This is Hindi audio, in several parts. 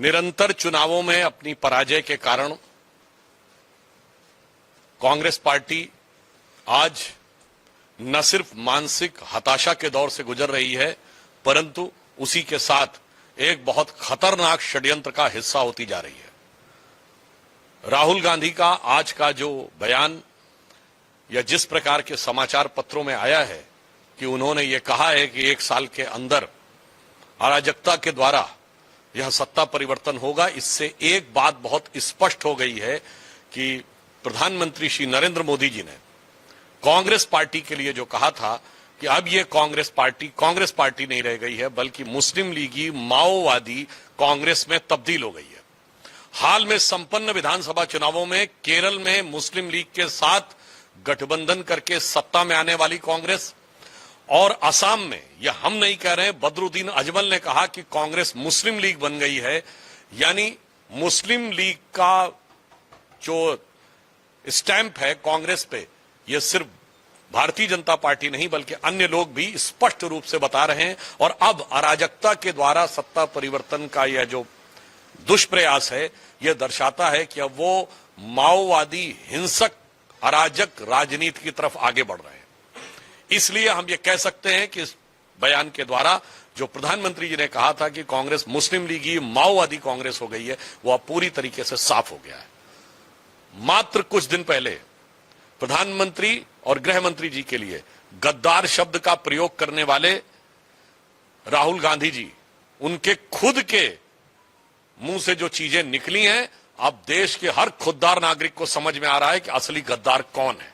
निरंतर चुनावों में अपनी पराजय के कारण कांग्रेस पार्टी आज न सिर्फ मानसिक हताशा के दौर से गुजर रही है, परंतु उसी के साथ एक बहुत खतरनाक षड्यंत्र का हिस्सा होती जा रही है। राहुल गांधी का आज का जो बयान या जिस प्रकार के समाचार पत्रों में आया है कि उन्होंने ये कहा है कि 1 साल के अंदर अराजकता के द्वारा यह सत्ता परिवर्तन होगा, इससे एक बात बहुत स्पष्ट हो गई है कि प्रधानमंत्री श्री नरेंद्र मोदी जी ने कांग्रेस पार्टी के लिए जो कहा था कि अब ये कांग्रेस पार्टी नहीं रह गई है, बल्कि मुस्लिम लीगी माओवादी कांग्रेस में तब्दील हो गई है। हाल में संपन्न विधानसभा चुनावों में केरल में मुस्लिम लीग के साथ गठबंधन करके सत्ता में आने वाली कांग्रेस और असम में, यह हम नहीं कह रहे, बदरुद्दीन अजमल ने कहा कि कांग्रेस मुस्लिम लीग बन गई है, यानी मुस्लिम लीग का जो स्टैंप है कांग्रेस पे, यह सिर्फ भारतीय जनता पार्टी नहीं बल्कि अन्य लोग भी स्पष्ट रूप से बता रहे हैं। और अब अराजकता के द्वारा सत्ता परिवर्तन का यह जो दुष्प्रयास है, यह दर्शाता है कि अब वो माओवादी हिंसक अराजक राजनीति की तरफ आगे बढ़ रहे हैं। इसलिए हम ये कह सकते हैं कि इस बयान के द्वारा जो प्रधानमंत्री जी ने कहा था कि कांग्रेस मुस्लिम लीगी माओवादी कांग्रेस हो गई है, वो अब पूरी तरीके से साफ हो गया है। मात्र कुछ दिन पहले प्रधानमंत्री और गृह मंत्री जी के लिए गद्दार शब्द का प्रयोग करने वाले राहुल गांधी जी, उनके खुद के मुंह से जो चीजें निकली हैं, अब देश के हर खुददार नागरिक को समझ में आ रहा है कि असली गद्दार कौन है।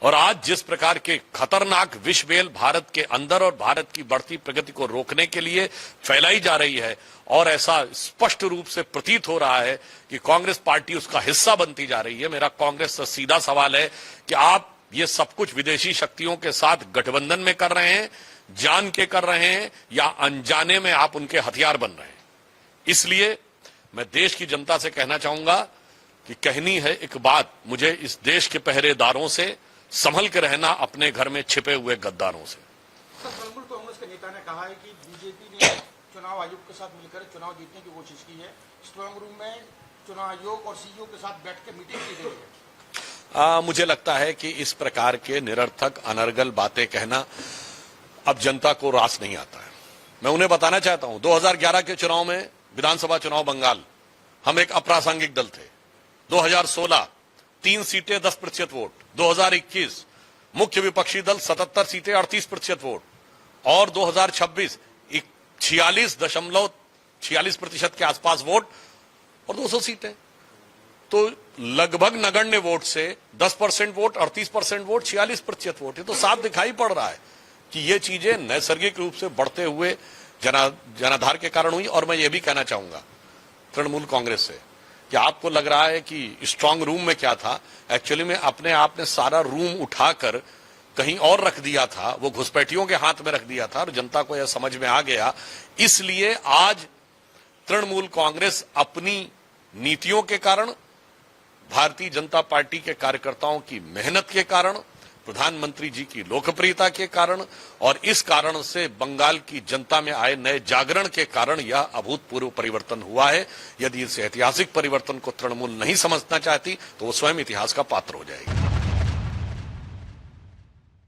और आज जिस प्रकार के खतरनाक विषबेल भारत के अंदर और भारत की बढ़ती प्रगति को रोकने के लिए फैलाई जा रही है, और ऐसा स्पष्ट रूप से प्रतीत हो रहा है कि कांग्रेस पार्टी उसका हिस्सा बनती जा रही है। मेरा कांग्रेस से सीधा सवाल है कि आप ये सब कुछ विदेशी शक्तियों के साथ गठबंधन में कर रहे हैं, जान के कर रहे हैं, या अनजाने में आप उनके हथियार बन रहे हैं। इसलिए मैं देश की जनता से कहना चाहूंगा कि कहनी है एक बात मुझे इस देश के पहरेदारों से, संभल के रहना अपने घर में छिपे हुए गद्दारों से। तृणमूल कांग्रेस के नेता ने कहा है कि बीजेपी ने चुनाव आयोग के साथ मिलकर चुनाव जीतने की कोशिश की है। स्ट्रांग रूम में चुनाव आयोग और सीईओ के साथ बैठ के मीटिंग की गई है। मुझे लगता है कि इस प्रकार के निरर्थक अनर्गल बातें कहना अब जनता को रास नहीं आता है। मैं उन्हें बताना चाहता हूं, 2011 के चुनाव में, विधानसभा चुनाव बंगाल, हम एक अप्रासंगिक दल थे। 2016 3 सीटें 10% वोट, 2021 मुख्य विपक्षी दल 77 सीटें 38% वोट, और 2026 46% के आसपास वोट और 200 सीटें। तो लगभग नगण्य वोट से 10% वोट, 38% वोट, 46% वोट। ये तो साफ दिखाई पड़ रहा है कि ये चीजें नैसर्गिक रूप से बढ़ते हुए जनाधार के कारण हुई। और मैं ये भी कहना चाहूंगा तृणमूल कांग्रेस से कि आपको लग रहा है कि स्ट्रांग रूम में क्या था, एक्चुअली में अपने आप ने सारा रूम उठाकर कहीं और रख दिया था, वो घुसपैठियों के हाथ में रख दिया था, और जनता को यह समझ में आ गया। इसलिए आज तृणमूल कांग्रेस अपनी नीतियों के कारण, भारतीय जनता पार्टी के कार्यकर्ताओं की मेहनत के कारण, प्रधानमंत्री जी की लोकप्रियता के कारण, और इस कारण से बंगाल की जनता में आए नए जागरण के कारण यह अभूतपूर्व परिवर्तन हुआ है। यदि इस ऐतिहासिक परिवर्तन को तृणमूल नहीं समझना चाहती तो वो स्वयं इतिहास का पात्र हो जाएगी।